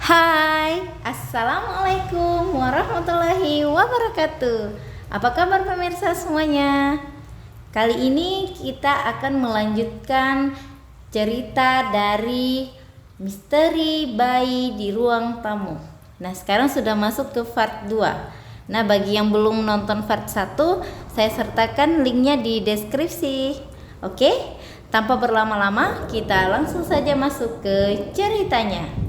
Hai, Assalamualaikum warahmatullahi wabarakatuh. Apa kabar pemirsa semuanya? Kali ini kita akan melanjutkan cerita dari Misteri Bayi di Ruang Tamu. Nah, sekarang sudah masuk ke part 2. Nah, bagi yang belum nonton part 1, saya sertakan linknya di deskripsi. Oke, tanpa berlama-lama, kita langsung saja masuk ke ceritanya.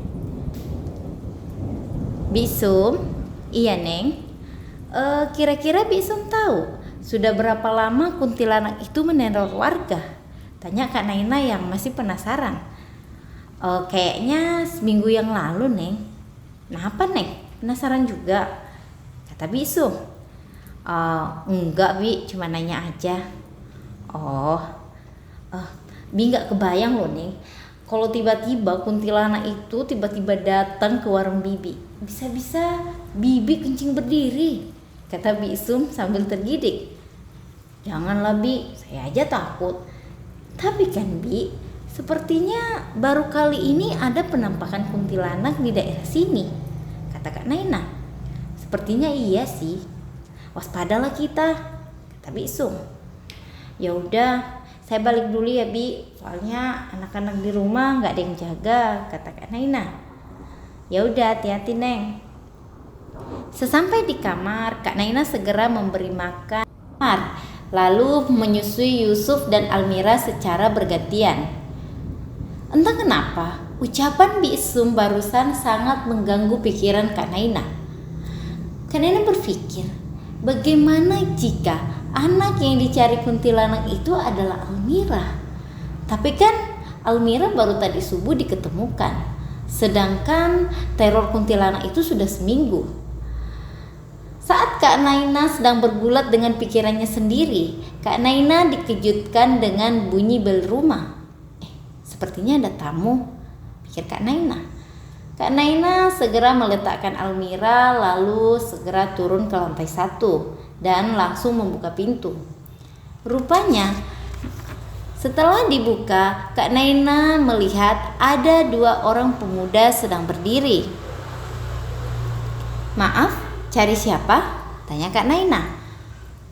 Bisum, iya Neng. Kira-kira Bisum tahu sudah berapa lama kuntilanak itu meneror warga? Tanya Kak Naina yang masih penasaran. Kayaknya seminggu yang lalu Neng. Nah apa Neng? Penasaran juga? Kata Bisum. Enggak Bi, cuma nanya aja. Bi nggak kebayang loh Neng. Kalau tiba-tiba kuntilanak itu tiba-tiba datang ke warung Bibi, bisa-bisa Bibi kencing berdiri, kata Bisum sambil tergidik. Janganlah Bi, saya aja takut. Tapi kan Bi, sepertinya baru kali ini ada penampakan kuntilanak di daerah sini, kata Kak Naina. Sepertinya iya sih, waspadalah kita, kata Bisum. Ya udah, saya balik dulu ya Bi, soalnya anak-anak di rumah nggak ada yang jaga, kata Kak Naina. Ya udah, hati-hati Neng. Sesampai di kamar, Kak Naina segera memberi makan, lalu menyusui Yusuf dan Almira secara bergantian. Entah kenapa, ucapan Bisum barusan sangat mengganggu pikiran Kak Naina. Kak Naina berpikir, bagaimana jika anak yang dicari kuntilanak itu adalah Almira? Tapi kan Almira baru tadi subuh diketemukan, sedangkan teror kuntilanak itu sudah seminggu. Saat Kak Naina sedang bergulat dengan pikirannya sendiri, Kak Naina dikejutkan dengan bunyi bel rumah. Sepertinya ada tamu, pikir Kak Naina. Kak Naina segera meletakkan Almira lalu segera turun ke lantai 1 dan langsung membuka pintu. Rupanya setelah dibuka, Kak Naina melihat ada 2 orang pemuda sedang berdiri. Maaf, cari siapa? Tanya Kak Naina.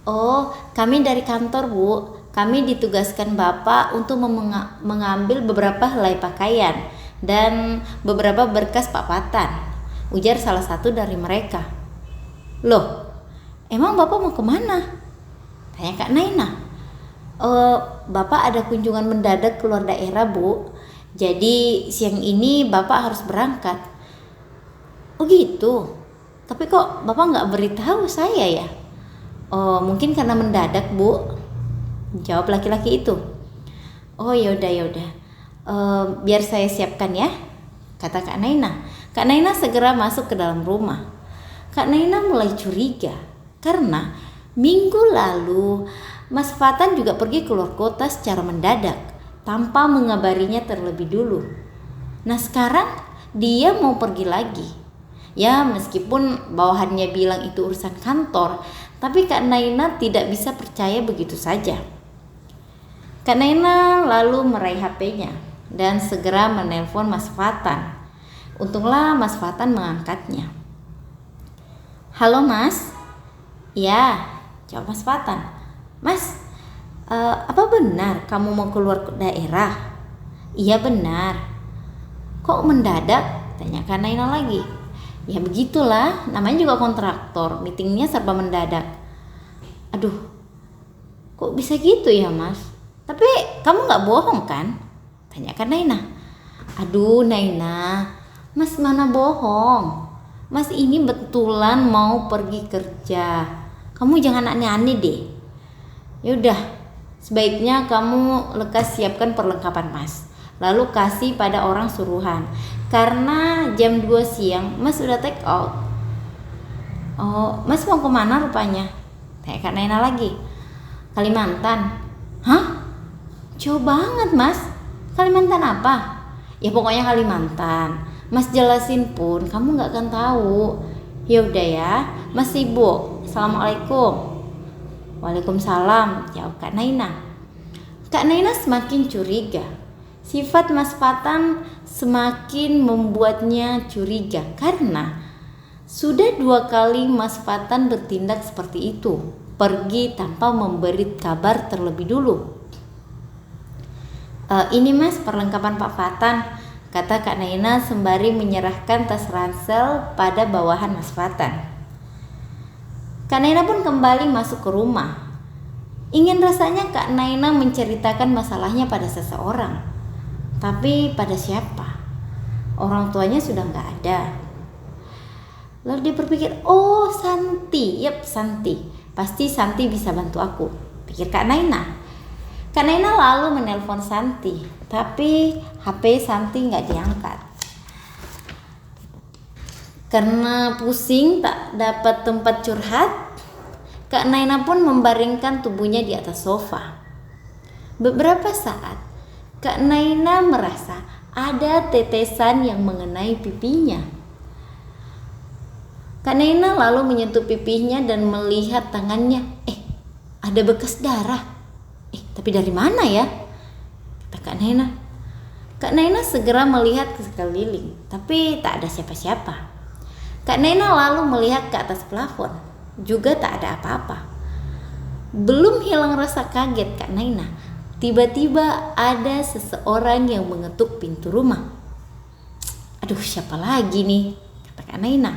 Oh, kami dari kantor Bu. Kami ditugaskan Bapak untuk mengambil beberapa helai pakaian dan beberapa berkas Pak Patan, ujar salah satu dari mereka. Loh, emang Bapak mau kemana? Tanya Kak Naina. Bapak ada kunjungan mendadak keluar daerah Bu, jadi siang ini Bapak harus berangkat. Oh gitu, tapi kok Bapak nggak beritahu saya ya? Oh mungkin karena mendadak Bu, jawab laki-laki itu. Oh yaudah, biar saya siapkan ya, kata Kak Naina. Kak Naina segera masuk ke dalam rumah. Kak Naina mulai curiga karena minggu lalu Mas Fatan juga pergi keluar kota secara mendadak tanpa mengabarinya terlebih dulu. Nah sekarang dia mau pergi lagi. Ya meskipun bawahannya bilang itu urusan kantor, tapi Kak Naina tidak bisa percaya begitu saja. Kak Naina lalu meraih HP-nya dan segera menelpon Mas Fatan. Untunglah Mas Fatan mengangkatnya. Halo Mas. Ya, jawab Mas Fatan. Mas, apa benar kamu mau keluar ke daerah? Iya benar. Kok mendadak? Tanya Kak Naina lagi. Ya begitulah, namanya juga kontraktor, meetingnya serba mendadak. Aduh, kok bisa gitu ya Mas? Tapi kamu gak bohong kan? Tanya Kak Naina. Aduh Naina, Mas mana bohong? Mas ini betulan mau pergi kerja. Kamu jangan aneh-aneh deh. Yaudah, sebaiknya kamu lekas siapkan perlengkapan Mas, lalu kasih pada orang suruhan. Karena jam 2 siang Mas udah take out. Oh, Mas mau kemana rupanya? Tanya Kak Naina lagi. Kalimantan. Hah? Jauh banget Mas. Kalimantan apa? Ya pokoknya Kalimantan. Mas jelasin pun kamu gak akan tahu. Ya udah ya, Mas sibuk. Assalamualaikum. Waalaikumsalam, jawab Kak Naina. Kak Naina semakin curiga. Sifat Mas Fatan semakin membuatnya curiga karena sudah 2 kali Mas Fatan bertindak seperti itu, pergi tanpa memberi kabar terlebih dulu. Ini Mas perlengkapan Pak Fatan, kata Kak Naina sembari menyerahkan tas ransel pada bawahan Mas Fatan. Kak Naina pun kembali masuk ke rumah. Ingin rasanya Kak Naina menceritakan masalahnya pada seseorang. Tapi pada siapa? Orang tuanya sudah nggak ada. Lalu dia berpikir, oh Santi, yep Santi. Pasti Santi bisa bantu aku, pikir Kak Naina. Kak Naina lalu menelpon Santi, tapi HP Santi nggak diangkat. Karena pusing tak dapat tempat curhat, Kak Naina pun membaringkan tubuhnya di atas sofa. Beberapa saat, Kak Naina merasa ada tetesan yang mengenai pipinya. Kak Naina lalu menyentuh pipinya dan melihat tangannya. Ada bekas darah. Tapi dari mana ya? Kata Kak Naina. Kak Naina segera melihat ke sekeliling, tapi tak ada siapa-siapa. Kak Naina lalu melihat ke atas plafon, juga tak ada apa-apa. Belum hilang rasa kaget Kak Naina, tiba-tiba ada seseorang yang mengetuk pintu rumah. Aduh, siapa lagi nih? Kata Kak Naina.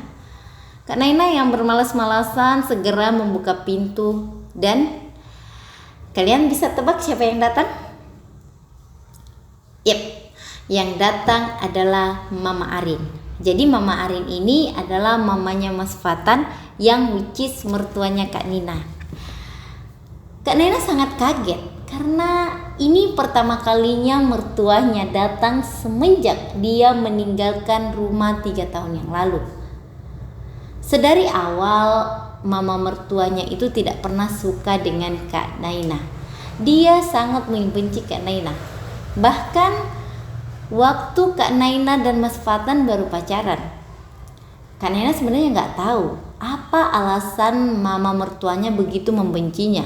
Kak Naina yang bermalas-malasan segera membuka pintu dan kalian bisa tebak siapa yang datang? Yep, yang datang adalah Mama Arin. Jadi Mama Arin ini adalah mamanya Mas Fatan yang which is mertuanya Kak Nina. Kak Nina sangat kaget karena ini pertama kalinya mertuanya datang semenjak dia meninggalkan rumah 3 tahun yang lalu. Sedari awal mama mertuanya itu tidak pernah suka dengan Kak Naina. Dia sangat membenci Kak Naina. Bahkan waktu Kak Naina dan Mas Fatan baru pacaran, Kak Naina sebenarnya nggak tahu apa alasan mama mertuanya begitu membencinya.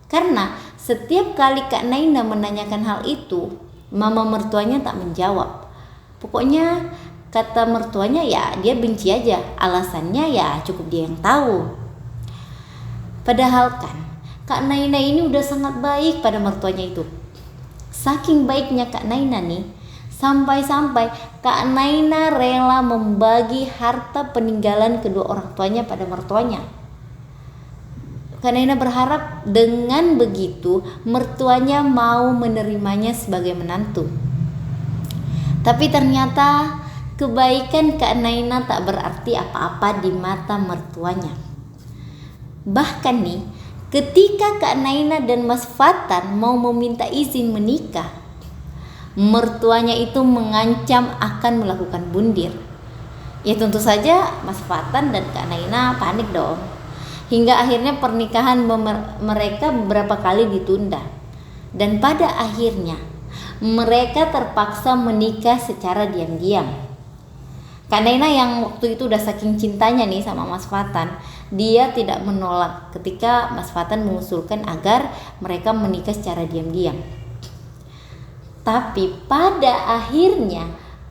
Karena setiap kali Kak Naina menanyakan hal itu, mama mertuanya tak menjawab. Pokoknya kata mertuanya ya dia benci aja, alasannya ya cukup dia yang tahu. Padahal kan Kak Naina ini udah sangat baik pada mertuanya itu. Saking baiknya Kak Naina nih, sampai-sampai Kak Naina rela membagi harta peninggalan kedua orang tuanya pada mertuanya. Kak Naina berharap dengan begitu mertuanya mau menerimanya sebagai menantu. Tapi ternyata kebaikan Kak Naina tak berarti apa-apa di mata mertuanya. Bahkan nih, ketika Kak Naina dan Mas Fatan mau meminta izin menikah, mertuanya itu mengancam akan melakukan bundir. Ya tentu saja Mas Fatan dan Kak Naina panik dong. Hingga akhirnya pernikahan mereka beberapa kali ditunda. Dan pada akhirnya mereka terpaksa menikah secara diam-diam. Kak Naina yang waktu itu udah saking cintanya nih sama Mas Fatan, dia tidak menolak ketika Mas Fatan mengusulkan agar mereka menikah secara diam-diam. Tapi pada akhirnya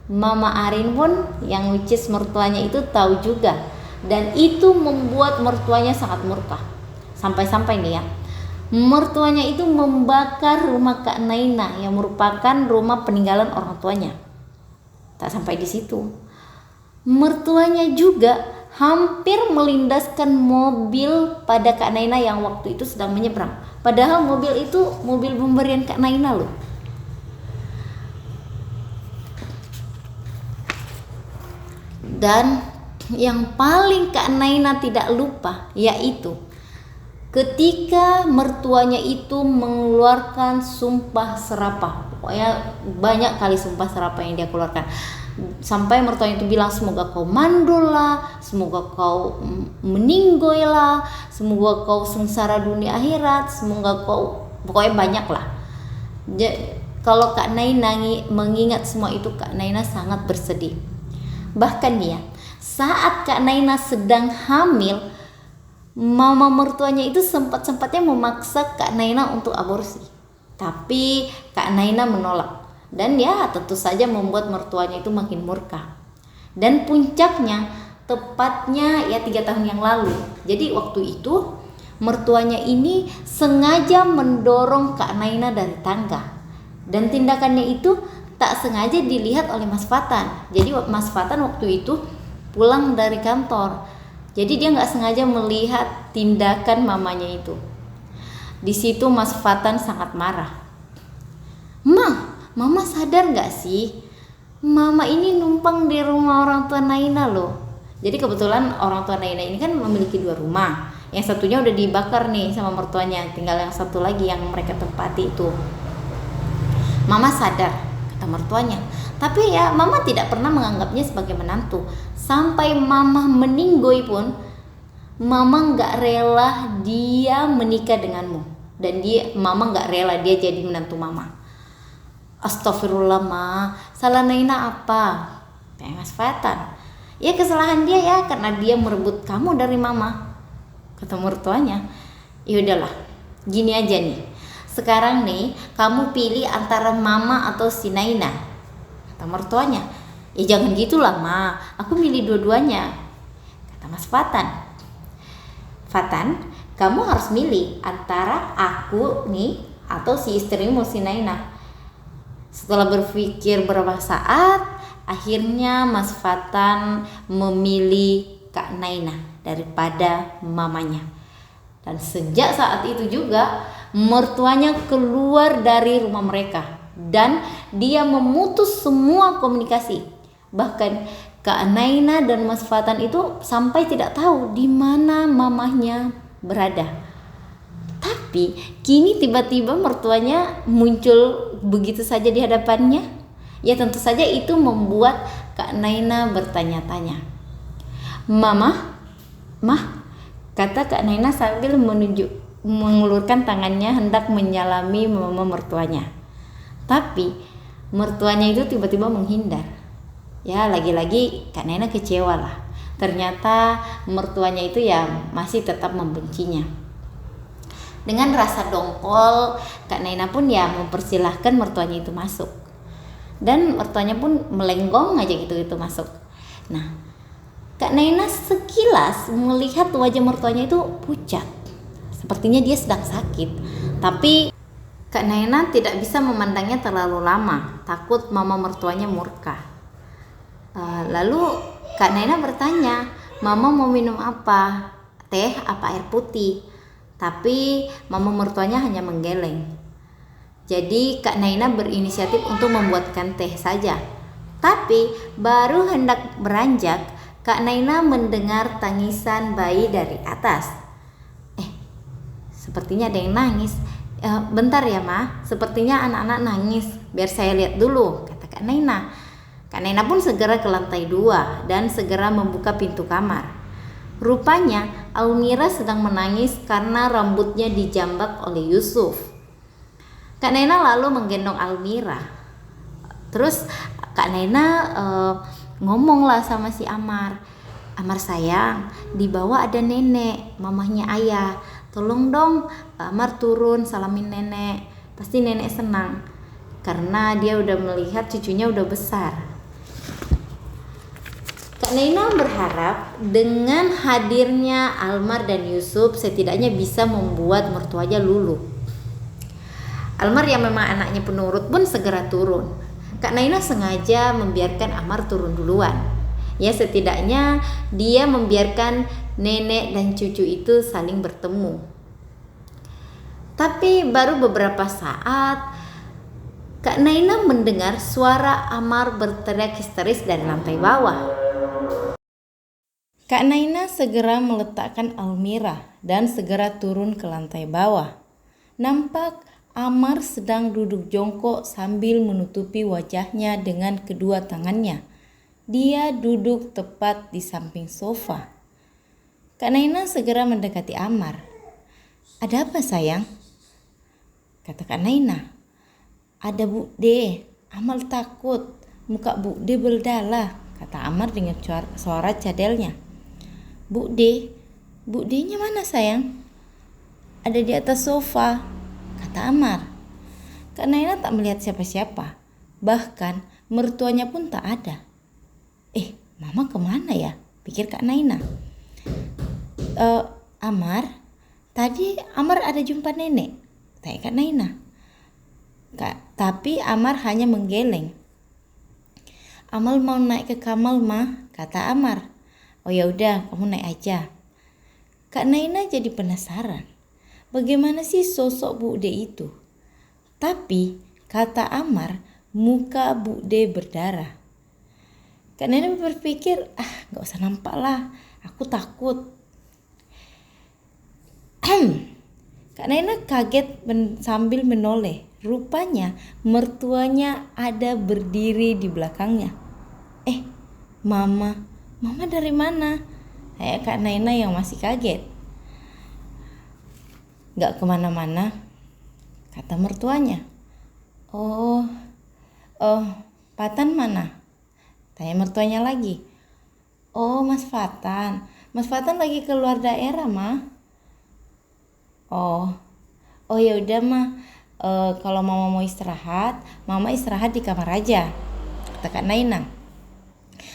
Mama Arin pun yang which is mertuanya itu tahu juga, dan itu membuat mertuanya sangat murka. Sampai-sampai nih ya, mertuanya itu membakar rumah Kak Naina yang merupakan rumah peninggalan orang tuanya. Tak sampai di situ, mertuanya juga hampir melindaskan mobil pada Kak Naina yang waktu itu sedang menyeberang. Padahal mobil itu mobil pemberian Kak Naina loh. Dan yang paling Kak Naina tidak lupa yaitu ketika mertuanya itu mengeluarkan sumpah serapah. Pokoknya banyak kali sumpah serapah yang dia keluarkan. Sampai mertuanya itu bilang semoga kau mandul lah, semoga kau meninggoy lah, semoga kau sengsara dunia akhirat, semoga kau, pokoknya banyak lah. Kalau Kak Naina mengingat semua itu, Kak Naina sangat bersedih. Bahkan ya, saat Kak Naina sedang hamil, mama mertuanya itu sempat-sempatnya memaksa Kak Naina untuk aborsi. Tapi Kak Naina menolak. dan ya tentu saja membuat mertuanya itu makin murka. Dan puncaknya tepatnya ya 3 tahun yang lalu. Jadi waktu itu mertuanya ini sengaja mendorong Kak Naina dari tangga, dan tindakannya itu tak sengaja dilihat oleh Mas Fatan. Jadi Mas Fatan waktu itu pulang dari kantor, jadi dia nggak sengaja melihat tindakan mamanya itu. Di situ Mas Fatan sangat marah. Mama sadar nggak sih? Mama ini numpang di rumah orang tua Naina loh. Jadi kebetulan orang tua Naina ini kan memiliki 2 rumah. Yang satunya udah dibakar nih sama mertuanya, tinggal yang satu lagi yang mereka tempati itu. Mama sadar, kata mertuanya. Tapi ya mama tidak pernah menganggapnya sebagai menantu. Sampai mama meninggoy pun, mama nggak rela dia menikah denganmu. Dan mama nggak rela dia jadi menantu mama. Astagfirullah ma, salah Naina apa? Mas Fatan. Ya kesalahan dia ya, karena dia merebut kamu dari mama, kata mertuanya. Ya udahlah, gini aja nih. Sekarang nih kamu pilih antara mama atau si Naina, kata mertuanya. Ya jangan gitulah ma, aku milih dua-duanya, kata Mas Fatan. Fatan, kamu harus milih antara aku nih atau si istrimu si Naina. Setelah berpikir beberapa saat, akhirnya Mas Fatan memilih Kak Naina daripada mamanya. Dan sejak saat itu juga mertuanya keluar dari rumah mereka dan dia memutus semua komunikasi. Bahkan Kak Naina dan Mas Fatan itu sampai tidak tahu di mana mamahnya berada. Tapi kini tiba-tiba mertuanya muncul begitu saja di hadapannya. Ya tentu saja itu membuat Kak Naina bertanya-tanya. Mah, kata Kak Naina sambil mengulurkan tangannya hendak menyalami mama mertuanya. Tapi mertuanya itu tiba-tiba menghindar. Ya lagi-lagi Kak Naina kecewa lah. Ternyata mertuanya itu ya masih tetap membencinya. Dengan rasa dongkol, Kak Naina pun ya mempersilahkan mertuanya itu masuk. Dan mertuanya pun melenggong aja gitu masuk. Nah, Kak Naina sekilas melihat wajah mertuanya itu pucat. Sepertinya dia sedang sakit. Tapi Kak Naina tidak bisa memandangnya terlalu lama, takut mama mertuanya murka. Lalu Kak Naina bertanya, mama mau minum apa? Teh apa air putih? Tapi mama mertuanya hanya menggeleng. Jadi Kak Naina berinisiatif untuk membuatkan teh saja. Tapi baru hendak beranjak, Kak Naina mendengar tangisan bayi dari atas. Sepertinya ada yang nangis. Bentar ya ma, sepertinya anak-anak nangis. Biar saya lihat dulu, kata Kak Naina. Kak Naina pun segera ke lantai 2 dan segera membuka pintu kamar. Rupanya Almira sedang menangis karena rambutnya dijambak oleh Yusuf. Kak Naina lalu menggendong Almira. Terus Kak Naina ngomonglah sama si Amar. Amar sayang, di bawah ada nenek, mamahnya ayah. Tolong dong Amar turun salamin nenek. Pasti nenek senang karena dia udah melihat cucunya udah besar. Kak Naina berharap dengan hadirnya Almar dan Yusuf setidaknya bisa membuat mertuanya luluh. Almar yang memang anaknya penurut pun segera turun. Kak Naina sengaja membiarkan Amar turun duluan. Ya setidaknya dia membiarkan nenek dan cucu itu saling bertemu. Tapi baru beberapa saat Kak Naina mendengar suara Amar berteriak histeris dari lantai bawah. Kak Naina segera meletakkan Almira dan segera turun ke lantai bawah. Nampak Amar sedang duduk jongkok sambil menutupi wajahnya dengan kedua tangannya. Dia duduk tepat di samping sofa. Kak Naina segera mendekati Amar. Ada apa sayang? Kata Kak Naina. Ada Bu De, Amar takut, muka Bu De berdarah, kata Amar dengan suara cadelnya. Bu D-nya mana sayang? Ada di atas sofa, kata Amar. Kak Naina tak melihat siapa-siapa. Bahkan mertuanya pun tak ada. Mama kemana ya? Pikir Kak Naina. Amar, tadi Amar ada jumpa nenek, tanya Kak Naina. Tapi Amar hanya menggeleng. Amal mau naik ke kamar mah, kata Amar. Oh ya udah, kamu naik aja. Kak Naina jadi penasaran. Bagaimana sih sosok Bu De itu? Tapi kata Amar, muka Bu De berdarah. Kak Naina berpikir, gak usah nampak lah, aku takut. Kak Naina kaget sambil menoleh. Rupanya mertuanya ada berdiri di belakangnya. Mama dari mana? Kak Naina yang masih kaget. Gak kemana-mana, kata mertuanya. Oh, Fatan mana? Tanya mertuanya lagi. Oh, Mas Fatan lagi keluar daerah, Ma. Oh ya udah, Ma. Kalau Mama mau istirahat, Mama istirahat di kamar aja, kata Kak Naina.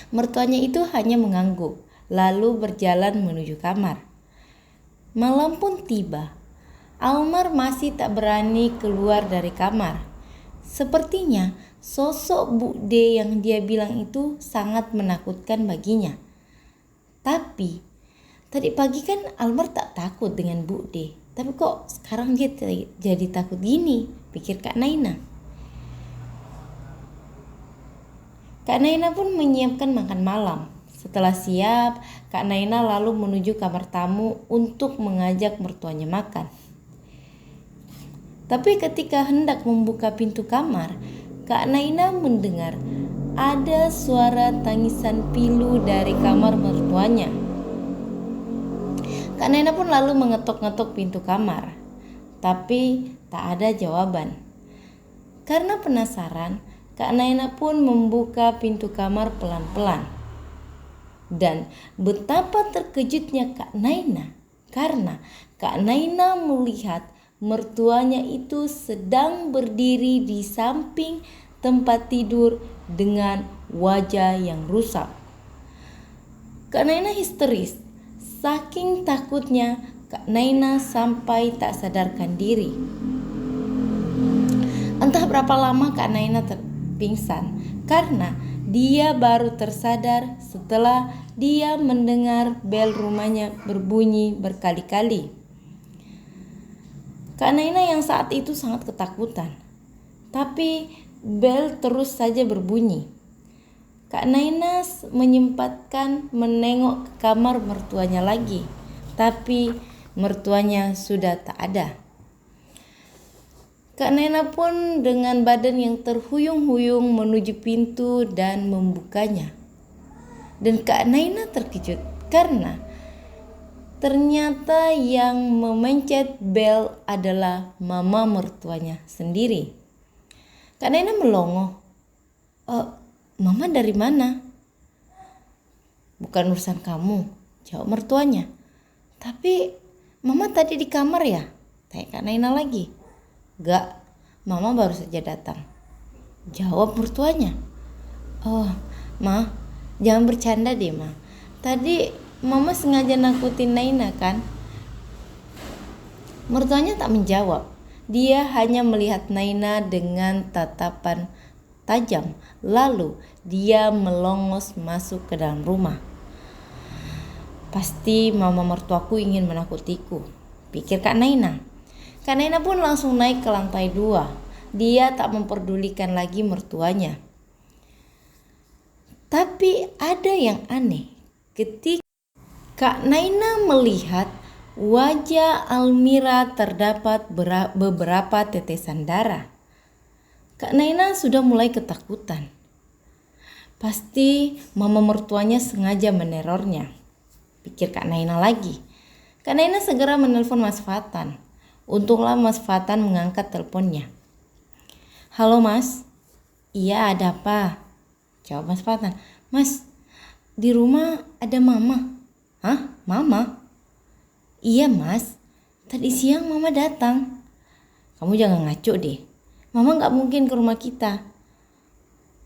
Mertuanya itu hanya mengangguk, lalu berjalan menuju kamar. Malam pun tiba. Amar masih tak berani keluar dari kamar. Sepertinya sosok Bu De yang dia bilang itu sangat menakutkan baginya. Tapi tadi pagi kan Almar tak takut dengan Bu De. Tapi kok sekarang dia jadi takut gini, pikir Kak Naina. Kak Naina pun menyiapkan makan malam. Setelah siap, Kak Naina lalu menuju kamar tamu untuk mengajak mertuanya makan. Tapi ketika hendak membuka pintu kamar, Kak Naina mendengar ada suara tangisan pilu dari kamar mertuanya. Kak Naina pun lalu mengetok-ngetok pintu kamar, tapi tak ada jawaban. Karena penasaran, Kak Naina pun membuka pintu kamar pelan-pelan. Dan betapa terkejutnya Kak Naina karena Kak Naina melihat mertuanya itu sedang berdiri di samping tempat tidur dengan wajah yang rusak. Kak Naina histeris. Saking takutnya Kak Naina sampai tak sadarkan diri. Entah berapa lama Kak Naina pingsan karena dia baru tersadar setelah dia mendengar bel rumahnya berbunyi berkali-kali. Kak Naina yang saat itu sangat ketakutan, tapi bel terus saja berbunyi. Kak Naina menyempatkan menengok ke kamar mertuanya lagi, tapi mertuanya sudah tak ada. Kak Naina pun dengan badan yang terhuyung-huyung menuju pintu dan membukanya. Dan Kak Naina terkejut karena ternyata yang memencet bel adalah mama mertuanya sendiri. Kak Naina melongo. Mama dari mana? Bukan urusan kamu, jawab mertuanya. Tapi Mama tadi di kamar ya? Tanya Kak Naina lagi. Gak, Mama baru saja datang, jawab mertuanya. Oh, Ma, jangan bercanda deh, Ma. Tadi Mama sengaja nakutin Naina kan? Mertuanya tak menjawab. Dia hanya melihat Naina dengan tatapan tajam. Lalu dia melongos masuk ke dalam rumah. Pasti mama mertuaku ingin menakutiku, pikir Kak Naina. Kak Naina pun langsung naik ke lantai 2. Dia tak memperdulikan lagi mertuanya. Tapi ada yang aneh ketika Kak Naina melihat wajah Almira terdapat beberapa tetesan darah. Kak Naina sudah mulai ketakutan. Pasti mama mertuanya sengaja menerornya, pikir Kak Naina lagi. Kak Naina segera menelpon Mas Fatan. Untunglah Mas Fatan mengangkat teleponnya. Halo Mas. Iya, ada apa? Jawab Mas Fatan. Mas, di rumah ada Mama. Hah? Mama? Iya Mas, tadi siang Mama datang. Kamu jangan ngaco deh. Mama gak mungkin ke rumah kita.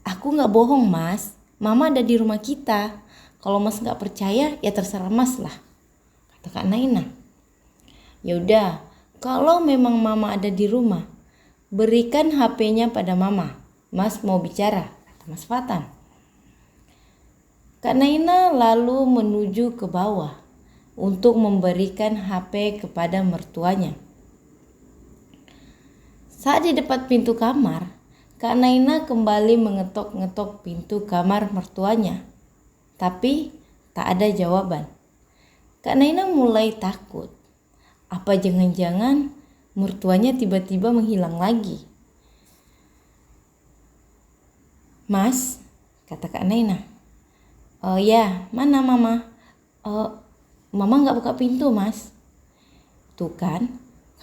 Aku nggak bohong mas, mama ada di rumah kita. Kalau mas nggak percaya ya terserah mas lah, kata Kak Naina. Ya udah, kalau memang mama ada di rumah, berikan HP-nya pada mama. Mas mau bicara, kata Mas Fatan. Kak Naina lalu menuju ke bawah untuk memberikan HP kepada mertuanya. Saat di depan pintu kamar, Kak Naina kembali mengetok-ngetok pintu kamar mertuanya. Tapi tak ada jawaban. Kak Naina mulai takut. Apa jangan-jangan mertuanya tiba-tiba menghilang lagi? Mas, kata Kak Naina. Oh ya, mana mama? Mama gak buka pintu mas. Tuh kan,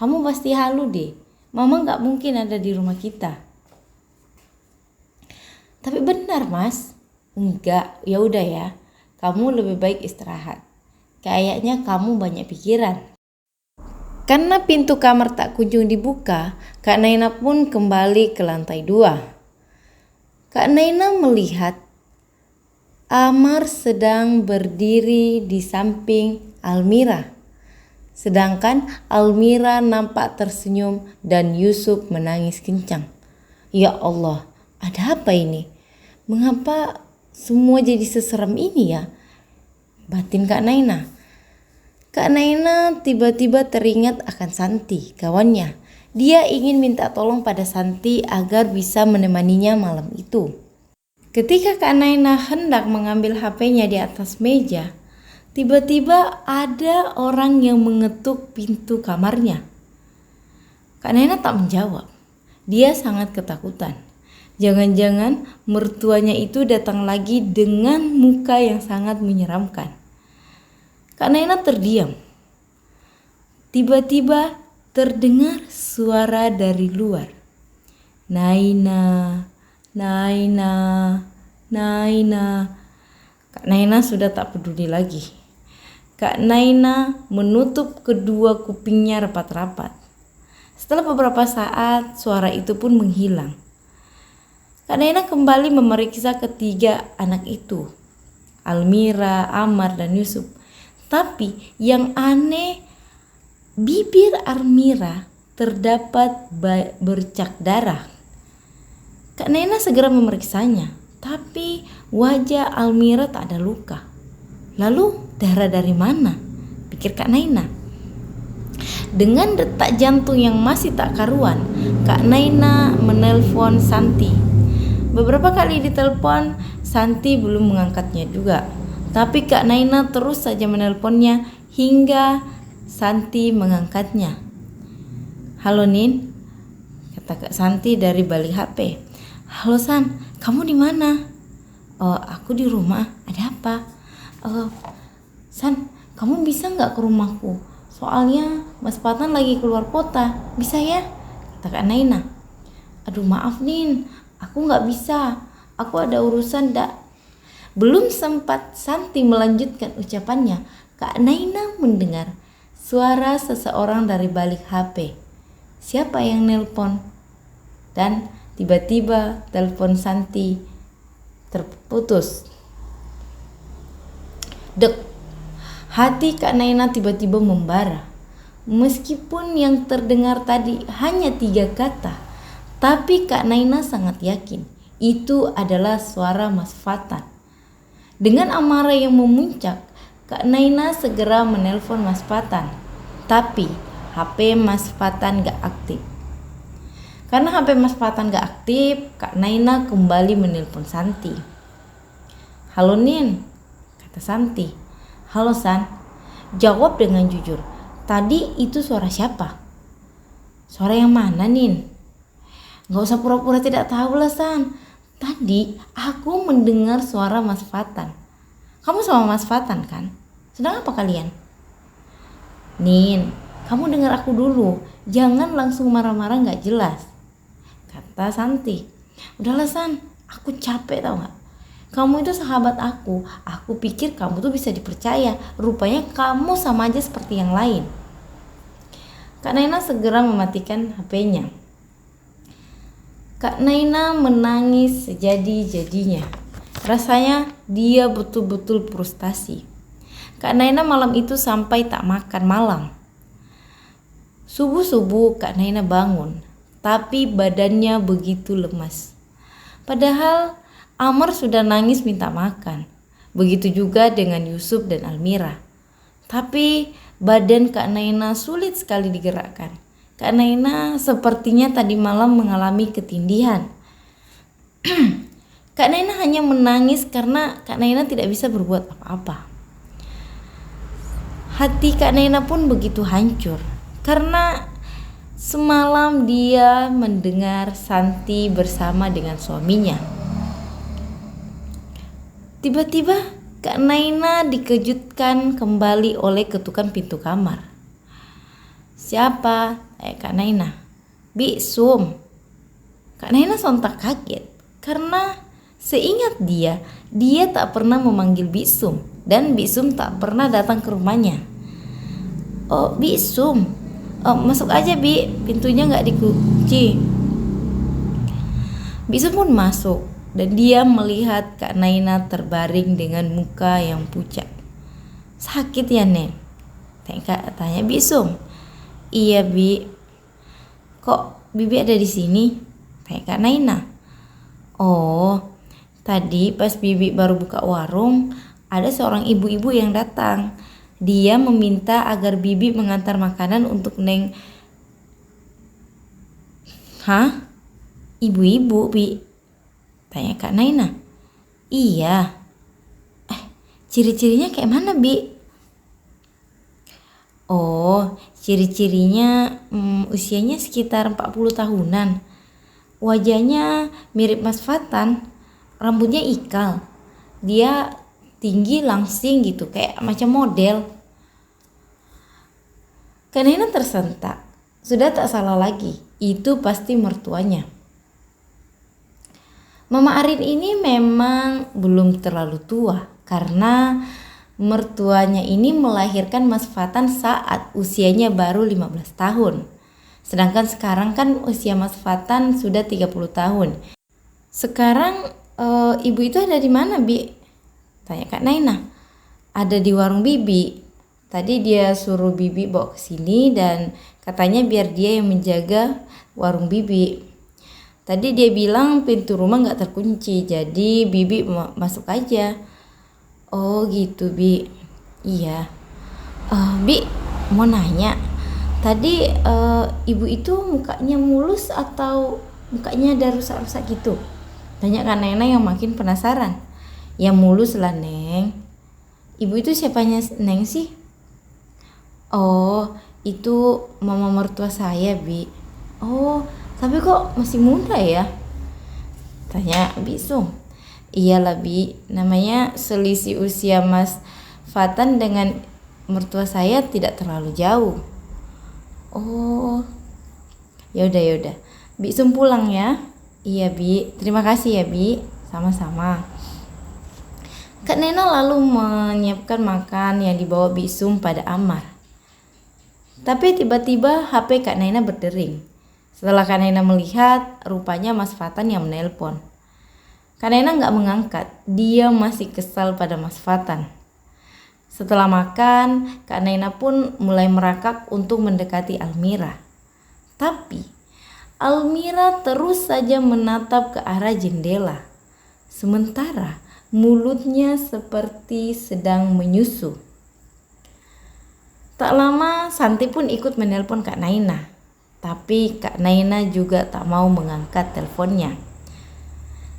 kamu pasti halu deh. Mama gak mungkin ada di rumah kita. Tapi benar mas. Enggak, ya udah ya. Kamu lebih baik istirahat. Kayaknya kamu banyak pikiran. Karena pintu kamar tak kunjung dibuka, Kak Naina pun kembali ke lantai 2. Kak Naina melihat Amar sedang berdiri di samping Almira. Sedangkan Almira nampak tersenyum dan Yusuf menangis kencang. Ya Allah, ada apa ini? Mengapa semua jadi seseram ini ya? Batin Kak Naina. Kak Naina tiba-tiba teringat akan Santi, kawannya. Dia ingin minta tolong pada Santi agar bisa menemaninya malam itu. Ketika Kak Naina hendak mengambil HP-nya di atas meja, tiba-tiba ada orang yang mengetuk pintu kamarnya. Kak Naina tak menjawab. Dia sangat ketakutan. Jangan-jangan mertuanya itu datang lagi dengan muka yang sangat menyeramkan. Kak Naina terdiam. Tiba-tiba terdengar suara dari luar. Naina, Naina, Naina. Kak Naina sudah tak peduli lagi. Kak Naina menutup kedua kupingnya rapat-rapat. Setelah beberapa saat, suara itu pun menghilang. Kak Naina kembali memeriksa ketiga anak itu, Almira, Amar, dan Yusuf. Tapi yang aneh, bibir Almira terdapat bercak darah. Kak Naina segera memeriksanya, tapi wajah Almira tak ada luka. Lalu darah dari mana? Pikir Kak Naina. Dengan detak jantung yang masih tak karuan, Kak Naina menelpon Santi. Beberapa kali ditelepon, Santi belum mengangkatnya juga. Tapi Kak Naina terus saja menelponnya hingga Santi mengangkatnya. Halo Nin, kata Kak Santi dari balik HP. Halo San, kamu di mana? Oh, aku di rumah. Ada apa? San, kamu bisa nggak ke rumahku? Soalnya Mas Patan lagi keluar kota. Bisa ya? Kata Kak Naina. Aduh maaf Nin, aku nggak bisa. Aku ada urusan Belum sempat Santi melanjutkan ucapannya, Kak Naina mendengar suara seseorang dari balik HP. Siapa yang nelpon? Dan tiba-tiba telepon Santi terputus. Dek, hati Kak Naina tiba-tiba membara. Meskipun yang terdengar tadi hanya 3 kata, tapi Kak Naina sangat yakin itu adalah suara Mas Fatan. Dengan amarah yang memuncak, Kak Naina segera menelpon Mas Fatan. Tapi HP Mas Fatan gak aktif. Karena HP Mas Fatan gak aktif, Kak Naina kembali menelpon Santi. Halo Nin, kata Santi. Halo San, jawab dengan jujur. Tadi itu suara siapa? Suara yang mana Nin? Gak usah pura-pura tidak tahu lah San. Tadi aku mendengar suara Mas Fatan. Kamu sama Mas Fatan kan? Sedang apa kalian? Nin, kamu dengar aku dulu. Jangan langsung marah-marah gak jelas, kata Santi. Udahlah San, aku capek tau gak? Kamu itu sahabat aku pikir kamu tuh bisa dipercaya. Rupanya kamu sama aja seperti yang lain. Kak Naina segera mematikan HP-nya. Kak Naina menangis sejadi-jadinya. Rasanya dia betul-betul frustasi. Kak Naina malam itu sampai tak makan malam. Subuh-subuh Kak Naina bangun, tapi badannya begitu lemas. Padahal Amar sudah nangis minta makan. Begitu juga dengan Yusuf dan Almira. Tapi badan Kak Naina sulit sekali digerakkan. Kak Naina sepertinya tadi malam mengalami ketindihan. Kak Naina hanya menangis karena Kak Naina tidak bisa berbuat apa-apa. Hati Kak Naina pun begitu hancur karena semalam dia mendengar Santi bersama dengan suaminya. Tiba-tiba Kak Naina dikejutkan kembali oleh ketukan pintu kamar. "Siapa?" Kak Naina. "Bi Sum." Kak Naina sontak kaget karena seingat dia tak pernah memanggil Bi Sum dan Bi Sum tak pernah datang ke rumahnya. "Oh, Bi Sum. Oh, masuk aja Bi, pintunya gak dikunci." Bi Sum pun masuk dan dia melihat Kak Naina terbaring dengan muka yang pucat. "Sakit ya, Nen?" tanya Bi Sum. "Iya, Bi." "Kok Bibi ada di sini?" tanya Kak Naina. "Oh, tadi pas Bibi baru buka warung, ada seorang ibu-ibu yang datang. Dia meminta agar Bibi mengantar makanan untuk Neng." "Hah? Ibu-ibu, Bi?" tanya Kak Naina. "Iya." Ciri-cirinya kayak mana, Bi?" "Oh, ciri-cirinya usianya sekitar 40 tahunan. Wajahnya mirip Mas Fatan, rambutnya ikal. Dia tinggi langsing gitu, kayak macam model." Kak Naina tersentak. Sudah tak salah lagi, itu pasti mertuanya. Mama Arin ini memang belum terlalu tua karena mertuanya ini melahirkan Mas Fatan saat usianya baru 15 tahun. Sedangkan sekarang kan usia Mas Fatan sudah 30 tahun. "Sekarang ibu itu ada di mana, Bi?" tanya Kak Naina. "Ada di warung Bibi. Tadi dia suruh Bibi bawa ke sini dan katanya biar dia yang menjaga warung Bibi. Tadi dia bilang pintu rumah gak terkunci, jadi Bibi masuk aja." "Oh gitu, Bi." "Iya." Bi mau nanya, tadi ibu itu mukanya mulus atau mukanya ada rusak-rusak gitu?" tanya Kak Naina yang makin penasaran. "Ya mulus lah, Neng." "Ibu itu siapanya Neng sih?" "Oh, itu mama mertua saya, Bi." "Oh, tapi kok masih muda ya?" tanya Bi Sum. "Iyalah, Bi, namanya selisih usia Mas Fatan dengan mertua saya tidak terlalu jauh." "Oh, yaudah. Bi Sum pulang ya." "Iya, Bi, terima kasih ya, Bi." "Sama-sama." Kak Naina lalu menyiapkan makan yang dibawa Bi Sum pada Amar. Tapi tiba-tiba HP Kak Naina berdering. Setelah Kak Naina melihat, rupanya Mas Fatan yang menelpon. Kak Naina gak mengangkat, dia masih kesal pada Mas Fatan. Setelah makan, Kak Naina pun mulai merakak untuk mendekati Almira. Tapi Almira terus saja menatap ke arah jendela. Sementara mulutnya seperti sedang menyusu. Tak lama Santi pun ikut menelpon Kak Naina. Tapi Kak Naina juga tak mau mengangkat teleponnya.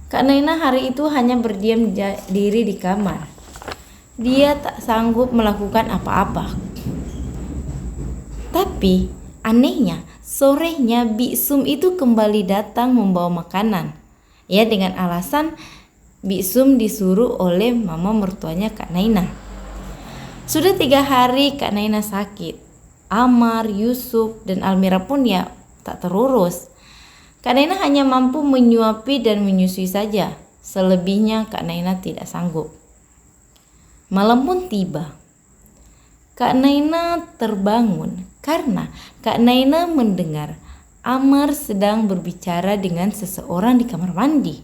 Kak Naina hari itu hanya berdiam diri di kamar. Dia tak sanggup melakukan apa-apa. Tapi anehnya, sorenya Bi Sum itu kembali datang membawa makanan. Ya, dengan alasan Bi Sum disuruh oleh mama mertuanya Kak Naina. Sudah 3 hari Kak Naina sakit. Amar, Yusuf, dan Almira pun ya tak terurus. Kak Naina hanya mampu menyuapi dan menyusui saja. Selebihnya Kak Naina tidak sanggup. Malam pun tiba. Kak Naina terbangun karena Kak Naina mendengar Amar sedang berbicara dengan seseorang di kamar mandi.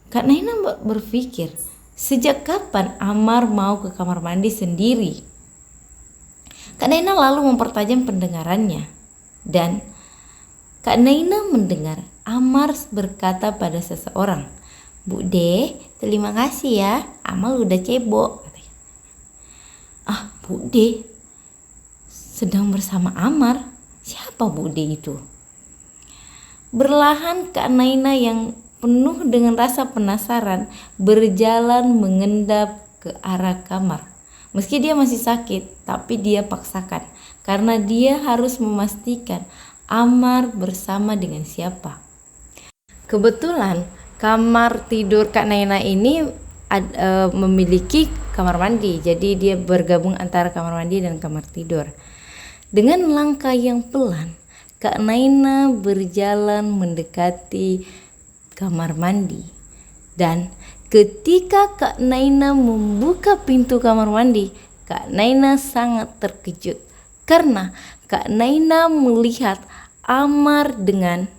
Kak Naina berpikir, sejak kapan Amar mau ke kamar mandi sendiri? Kak Naina lalu mempertajam pendengarannya dan Kak Naina mendengar Amar berkata pada seseorang, "Bude, terima kasih ya, Amal udah cebok." Bude sedang bersama Amar. Siapa Bude itu? Berlahan Kak Naina yang penuh dengan rasa penasaran berjalan mengendap ke arah kamar. Meski dia masih sakit, tapi dia paksakan karena dia harus memastikan Amar bersama dengan siapa. Kebetulan kamar tidur Kak Naina ini memiliki kamar mandi, jadi dia bergabung antara kamar mandi dan kamar tidur. Dengan langkah yang pelan, Kak Naina berjalan mendekati kamar mandi. Dan ketika Kak Naina membuka pintu kamar mandi, Kak Naina sangat terkejut karena Kak Naina melihat Amar dengan